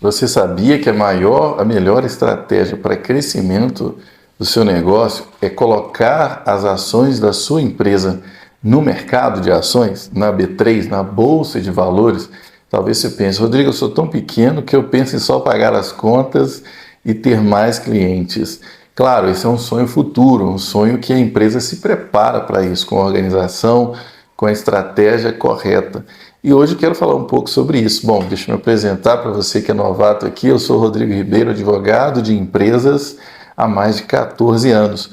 Você sabia que a melhor estratégia para crescimento do seu negócio é colocar as ações da sua empresa no mercado de ações, na B3, na Bolsa de Valores? Talvez você pense, Rodrigo, eu sou tão pequeno que eu penso em só pagar as contas e ter mais clientes. Claro, esse é um sonho futuro, um sonho que a empresa se prepara para isso, com a organização, com a estratégia correta. E hoje quero falar um pouco sobre isso. Bom, deixa eu me apresentar para você que é novato aqui. Eu sou Rodrigo Ribeiro, advogado de empresas há mais de 14 anos.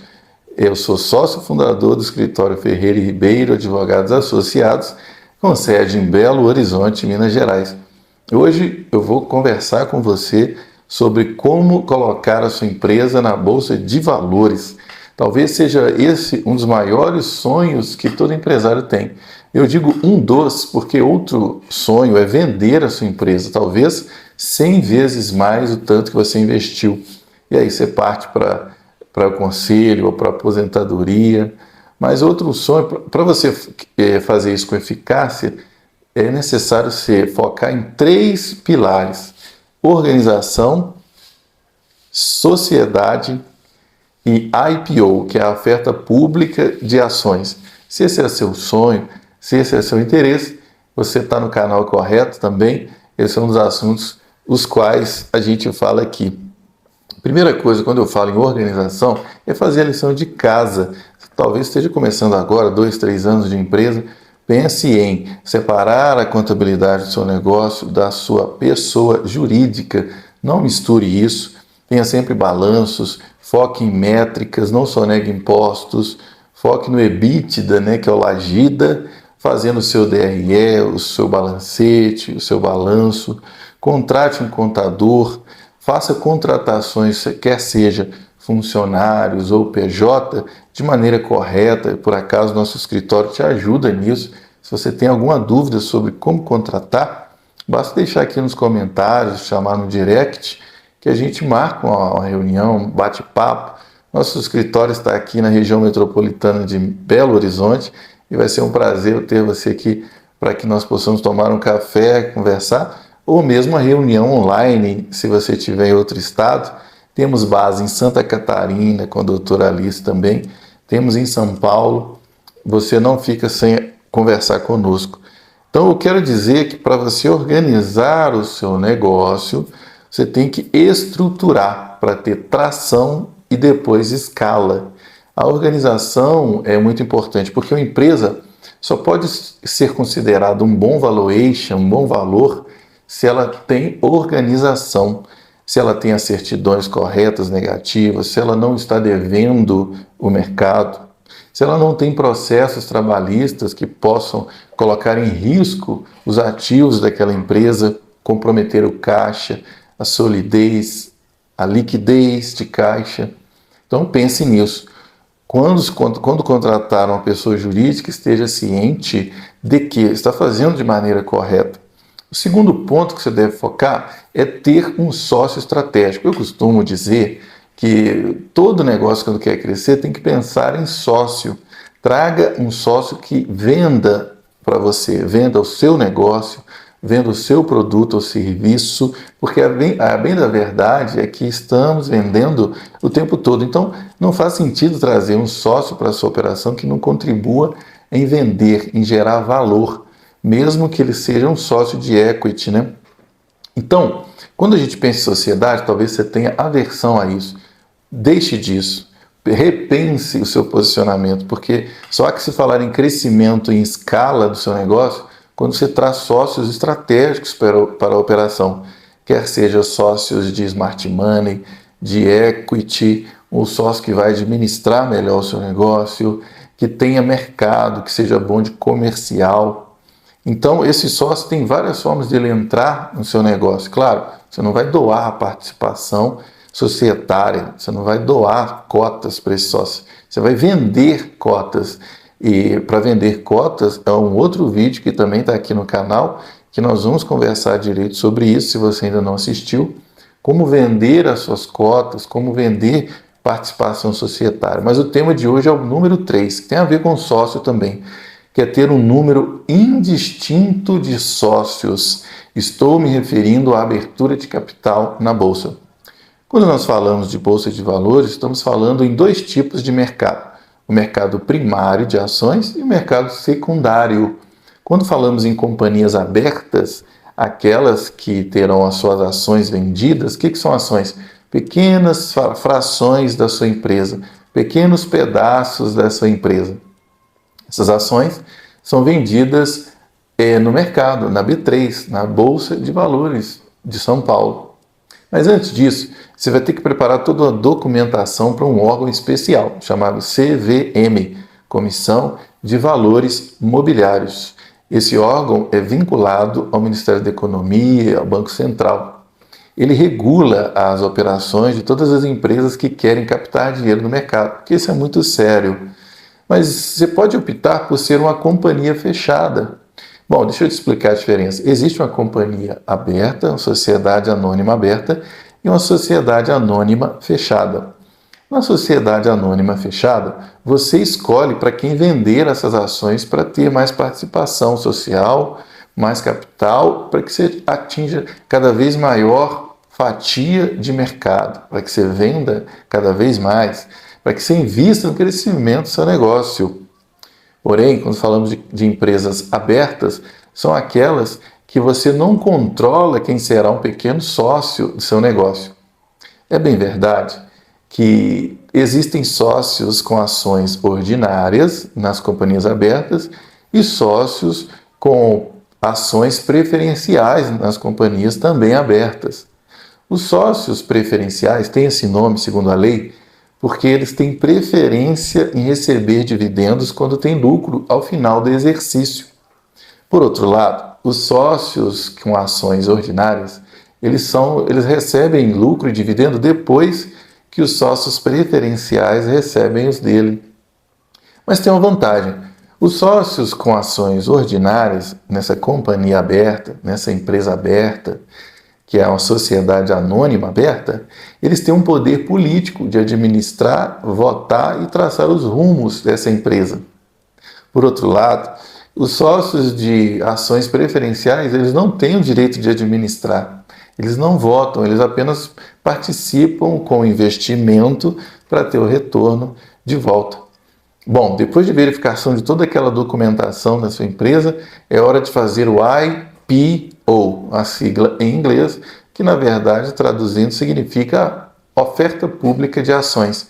Eu sou sócio fundador do escritório Ferreira e Ribeiro Advogados Associados, com sede em Belo Horizonte, Minas Gerais. Hoje eu vou conversar com você sobre como colocar a sua empresa na Bolsa de Valores. Talvez seja esse um dos maiores sonhos que todo empresário tem. Eu digo um dos, porque outro sonho é vender a sua empresa, talvez 100 vezes mais o tanto que você investiu. E aí você parte para o conselho ou para a aposentadoria. Mas outro sonho, para você fazer isso com eficácia, é necessário você focar em 3 pilares: organização, sociedade e IPO, que é a oferta pública de ações. Se esse é seu sonho, se esse é seu interesse, você está no canal correto também. Esse é um dos assuntos os quais a gente fala aqui. Primeira coisa, quando eu falo em organização, é fazer a lição de casa. Talvez esteja começando agora, 2, 3 anos de empresa. Pense em separar a contabilidade do seu negócio da sua pessoa jurídica. Não misture isso. Tenha sempre balanços, foque em métricas, não sonegue impostos, foque no EBITDA, que é o Lagida, fazendo o seu DRE, o seu balancete, o seu balanço. Contrate um contador, faça contratações, quer seja funcionários ou PJ, de maneira correta. Por acaso, nosso escritório te ajuda nisso. Se você tem alguma dúvida sobre como contratar, basta deixar aqui nos comentários, chamar no direct, que a gente marca uma reunião, um bate-papo. Nosso escritório está aqui na região metropolitana de Belo Horizonte e vai ser um prazer ter você aqui para que nós possamos tomar um café, conversar, ou mesmo uma reunião online, se você estiver em outro estado. Temos base em Santa Catarina, com a doutora Alice também. Temos em São Paulo. Você não fica sem conversar conosco. Então, eu quero dizer que para você organizar o seu negócio, você tem que estruturar para ter tração e depois escala. A organização é muito importante, porque uma empresa só pode ser considerada um bom valuation, um bom valor, se ela tem organização, se ela tem as certidões corretas, negativas, se ela não está devendo o mercado, se ela não tem processos trabalhistas que possam colocar em risco os ativos daquela empresa, comprometer o caixa, a solidez, a liquidez de caixa. Então pense nisso. Quando contratar uma pessoa jurídica, esteja ciente de que está fazendo de maneira correta. O segundo ponto que você deve focar é ter um sócio estratégico. Eu costumo dizer que todo negócio, quando quer crescer, tem que pensar em sócio. Traga um sócio que venda para você, venda o seu negócio, venda o seu produto ou serviço, porque a bem da verdade é que estamos vendendo o tempo todo. Então, não faz sentido trazer um sócio para a sua operação que não contribua em vender, em gerar valor, mesmo que ele seja um sócio de equity, Então, quando a gente pensa em sociedade, talvez você tenha aversão a isso. Deixe disso. Repense o seu posicionamento, porque só há que se falar em crescimento em escala do seu negócio quando você traz sócios estratégicos para a operação, quer seja sócios de smart money, de equity, um sócio que vai administrar melhor o seu negócio, que tenha mercado, que seja bom de comercial. Então, esse sócio tem várias formas de ele entrar no seu negócio. Claro, você não vai doar a participação societária, você não vai doar cotas para esse sócio, você vai vender cotas. E para vender cotas é um outro vídeo que também está aqui no canal, que nós vamos conversar direito sobre isso, se você ainda não assistiu, como vender as suas cotas, como vender participação societária. Mas o tema de hoje é o número 3, que tem a ver com sócio também, que é ter um número indistinto de sócios. Estou me referindo à abertura de capital na Bolsa. Quando nós falamos de Bolsa de Valores, estamos falando em dois tipos de mercado. O mercado primário de ações e o mercado secundário. Quando falamos em companhias abertas, aquelas que terão as suas ações vendidas, o que são ações? Pequenas frações da sua empresa, pequenos pedaços da sua empresa. Essas ações são vendidas no mercado, na B3, na Bolsa de Valores de São Paulo. Mas antes disso, você vai ter que preparar toda uma documentação para um órgão especial, chamado CVM, Comissão de Valores Mobiliários. Esse órgão é vinculado ao Ministério da Economia, ao Banco Central. Ele regula as operações de todas as empresas que querem captar dinheiro no mercado, porque isso é muito sério. Mas você pode optar por ser uma companhia fechada. Bom, deixa eu te explicar a diferença. Existe uma companhia aberta, uma sociedade anônima aberta e uma sociedade anônima fechada. Na sociedade anônima fechada, você escolhe para quem vender essas ações para ter mais participação social, mais capital, para que você atinja cada vez maior fatia de mercado, para que você venda cada vez mais, para que você invista no crescimento do seu negócio. Porém, quando falamos de empresas abertas, são aquelas que você não controla quem será um pequeno sócio do seu negócio. É bem verdade que existem sócios com ações ordinárias nas companhias abertas e sócios com ações preferenciais nas companhias também abertas. Os sócios preferenciais têm esse nome, segundo a lei, porque eles têm preferência em receber dividendos quando tem lucro ao final do exercício. Por outro lado, os sócios com ações ordinárias, eles recebem lucro e dividendo depois que os sócios preferenciais recebem os dele. Mas tem uma vantagem. Os sócios com ações ordinárias, nessa companhia aberta, nessa empresa aberta, que é uma sociedade anônima aberta, eles têm um poder político de administrar, votar e traçar os rumos dessa empresa. Por outro lado, os sócios de ações preferenciais, eles não têm o direito de administrar. Eles não votam, eles apenas participam com investimento para ter o retorno de volta. Bom, depois de verificação de toda aquela documentação da sua empresa, é hora de fazer o IPO, a sigla em inglês, que na verdade, traduzindo, significa oferta pública de ações.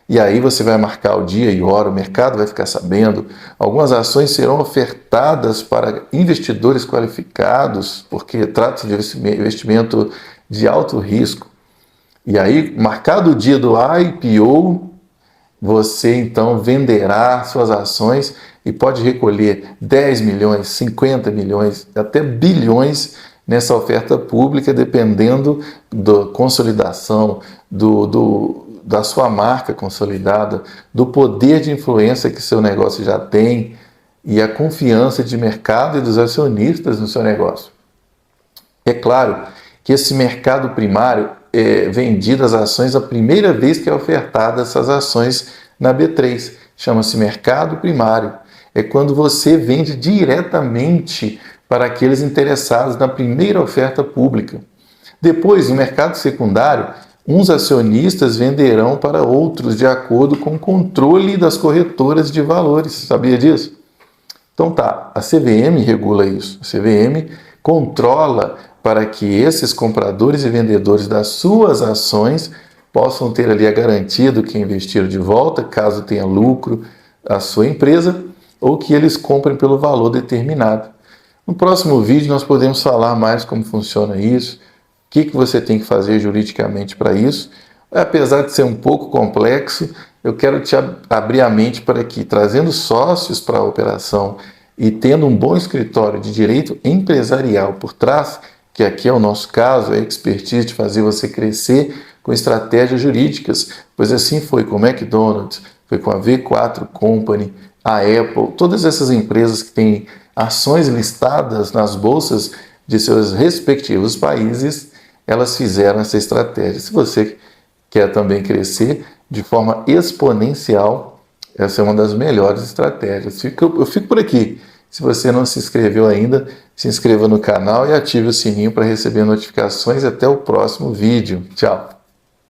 E aí você vai marcar o dia e hora, o mercado vai ficar sabendo. Algumas ações serão ofertadas para investidores qualificados, porque trata-se de investimento de alto risco. E aí, marcado o dia do IPO, você então venderá suas ações e pode recolher 10 milhões, 50 milhões, até bilhões nessa oferta pública, dependendo da consolidação, da sua marca consolidada, do poder de influência que seu negócio já tem e a confiança de mercado e dos acionistas no seu negócio. É claro que esse mercado primário é vendido as ações a primeira vez que é ofertada essas ações na B3. Chama-se mercado primário. É quando você vende diretamente para aqueles interessados na primeira oferta pública. Depois, no mercado secundário, uns acionistas venderão para outros de acordo com o controle das corretoras de valores. Sabia disso? Então tá, a CVM regula isso. A CVM controla para que esses compradores e vendedores das suas ações possam ter ali a garantia do que investiram de volta, caso tenha lucro a sua empresa, ou que eles comprem pelo valor determinado. No próximo vídeo nós podemos falar mais como funciona isso, o que você tem que fazer juridicamente para isso. Apesar de ser um pouco complexo, eu quero te abrir a mente para que, trazendo sócios para a operação e tendo um bom escritório de direito empresarial por trás, que aqui é o nosso caso, a expertise de fazer você crescer com estratégias jurídicas, pois assim foi com o McDonald's, foi com a V4 Company, a Apple, todas essas empresas que têm ações listadas nas bolsas de seus respectivos países, elas fizeram essa estratégia. Se você quer também crescer de forma exponencial, Essa é uma das melhores estratégias. Eu fico por aqui. Se você não se inscreveu ainda, se inscreva no canal e ative o sininho para receber notificações. Até o próximo vídeo. Tchau!